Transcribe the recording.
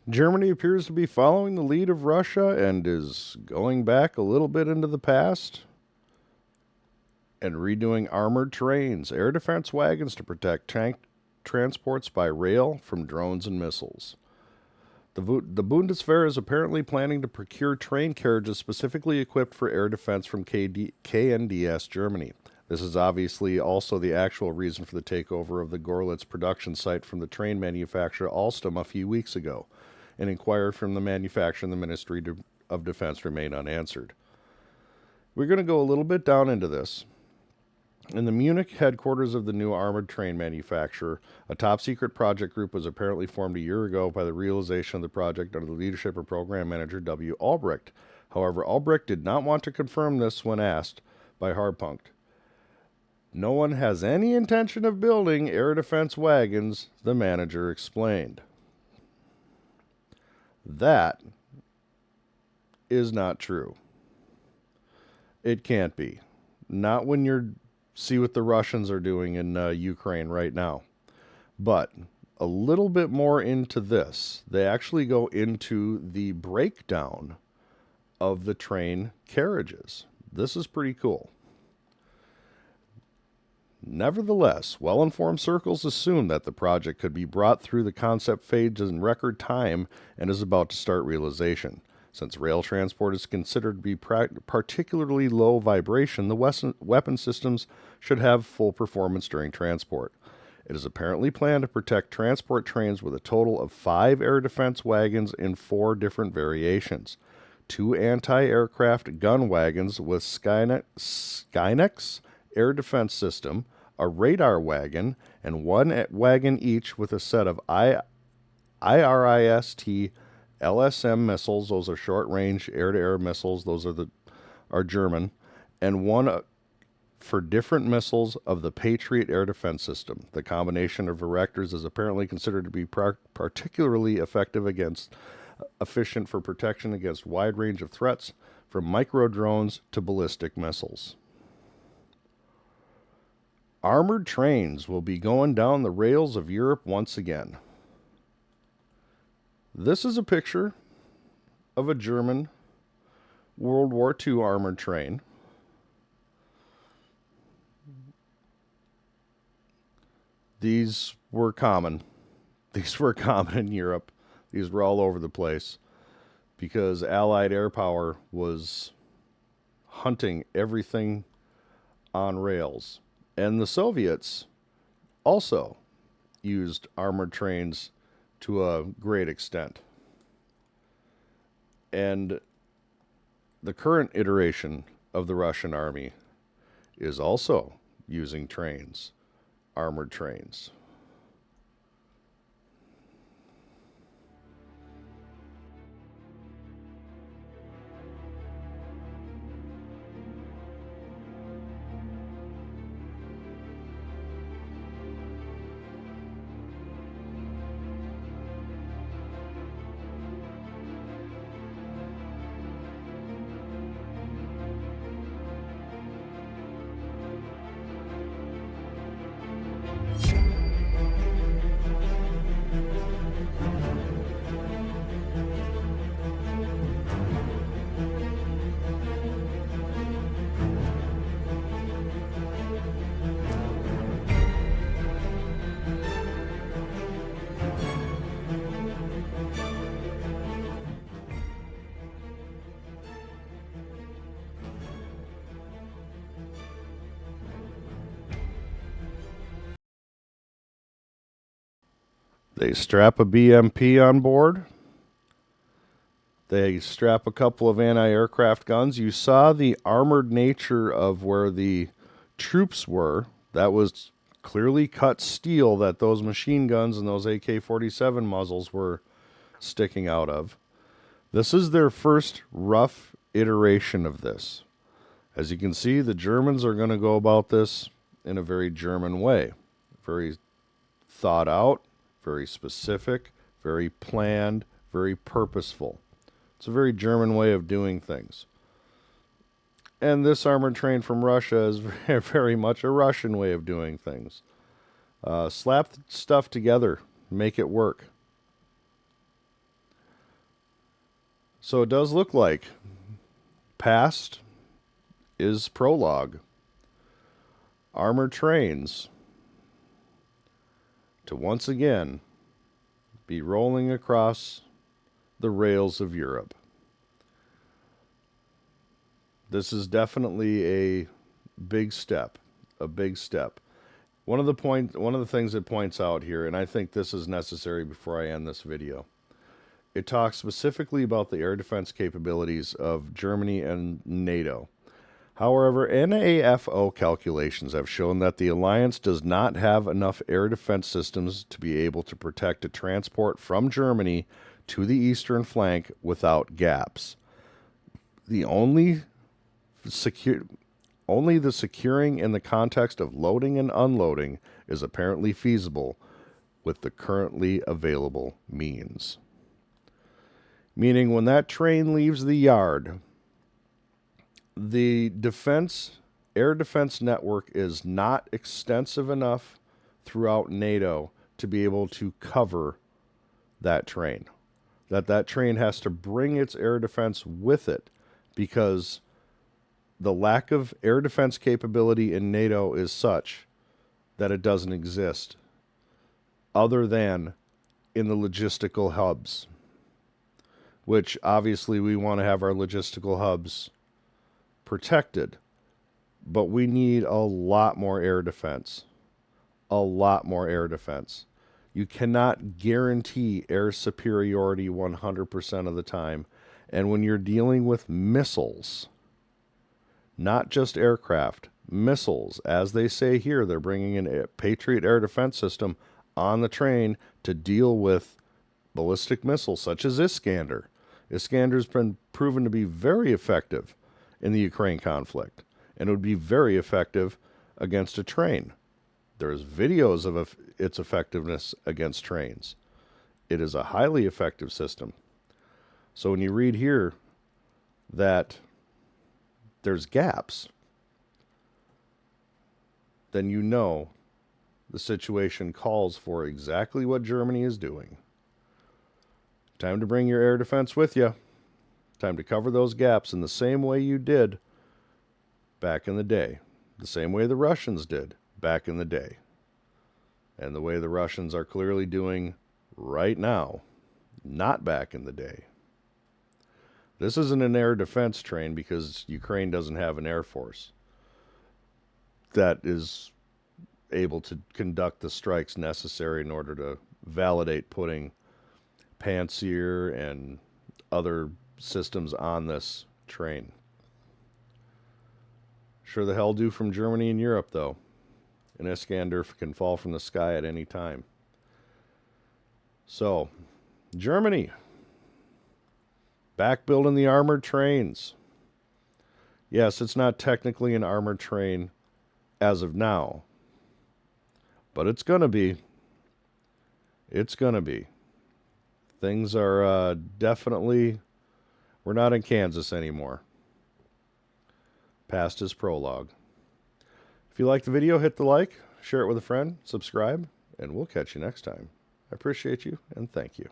Germany appears to be following the lead of Russia and is going back a little bit into the past and redoing armored trains, air defense wagons to protect tank transports by rail from drones and missiles. The Bundeswehr is apparently planning to procure train carriages specifically equipped for air defense from KNDS Germany. This is obviously also the actual reason for the takeover of the Gorlitz production site from the train manufacturer Alstom a few weeks ago. An inquiry from the manufacturer and the Ministry of Defense remain unanswered. We're going to go a little bit down into this. In the Munich headquarters of the new armored train manufacturer, a top-secret project group was apparently formed a year ago by the realization of the project under the leadership of program manager W. Albrecht. However, Albrecht did not want to confirm this when asked by Hardpunkt. No one has any intention of building air defense wagons, the manager explained. That is not true. It can't be. Not when you're see what the Russians are doing in Ukraine right now. But a little bit more into this. They actually go into the breakdown of the train carriages. This is pretty cool. Nevertheless, well-informed circles assume that the project could be brought through the concept phase in record time and is about to start realization. Since rail transport is considered to be particularly low vibration, the weapon systems should have full performance during transport. It is apparently planned to protect transport trains with a total of 5 air defense wagons in 4 different variations. 2 anti-aircraft gun wagons with Skynex air defense system, a radar wagon, and 1 wagon each with a set of IRIST LSM missiles. Those are short-range air-to-air missiles. Those are German, and 1 for different missiles of the Patriot air defense system. The combination of erectors is apparently considered to be particularly efficient for protection against wide range of threats, from micro drones to ballistic missiles. Armored trains will be going down the rails of Europe once again. This is a picture of a German World War II armored train. These were common. These were common in Europe. These were all over the place because Allied air power was hunting everything on rails. And the Soviets also used armored trains to a great extent. And the current iteration of the Russian army is also using trains, armored trains. They strap a BMP on board. They strap a couple of anti-aircraft guns. You saw the armored nature of where the troops were. That was clearly cut steel that those machine guns and those AK-47 muzzles were sticking out of. This is their first rough iteration of this. As you can see, the Germans are going to go about this in a very German way. Very thought out, very specific, very planned, very purposeful. It's a very German way of doing things. And this armored train from Russia is very much a Russian way of doing things. Slap stuff together, make it work. So it does look like past is prologue. Armored trains to once again be rolling across the rails of Europe. This is definitely a big step, a big step. One of the things it points out here, and I think this is necessary before I end this video, it talks specifically about the air defense capabilities of Germany and NATO. However, NAFO calculations have shown that the alliance does not have enough air defense systems to be able to protect a transport from Germany to the eastern flank without gaps. The only the securing in the context of loading and unloading is apparently feasible with the currently available means. Meaning when that train leaves the yard, the air defense network is not extensive enough throughout NATO to be able to cover that train. That train has to bring its air defense with it, because the lack of air defense capability in NATO is such that it doesn't exist other than in the logistical hubs, which obviously we want to have our logistical hubs protected, but we need a lot more air defense. A lot more air defense. You cannot guarantee air superiority 100% of the time. And when you're dealing with missiles, not just aircraft, missiles, as they say here, they're bringing in a Patriot air defense system on the train to deal with ballistic missiles such as Iskander. Iskander's been proven to be very effective in the Ukraine conflict, and it would be very effective against a train. There's videos of its effectiveness against trains. It is a highly effective system. So when you read here that there's gaps, then you know the situation calls for exactly what Germany is doing. Time to bring your air defense with you. Time to cover those gaps in the same way you did back in the day. The same way the Russians did back in the day. And the way the Russians are clearly doing right now, not back in the day. This isn't an air defense train because Ukraine doesn't have an air force that is able to conduct the strikes necessary in order to validate putting Panzer and other systems on this train. Sure the hell do from Germany and Europe, though. An Iskander can fall from the sky at any time. So, Germany, back building the armored trains. Yes, it's not technically an armored train as of now, but it's going to be. It's going to be. Things are definitely... We're not in Kansas anymore. Past is prologue. If you like the video, hit the like, share it with a friend, subscribe, and we'll catch you next time. I appreciate you, and thank you.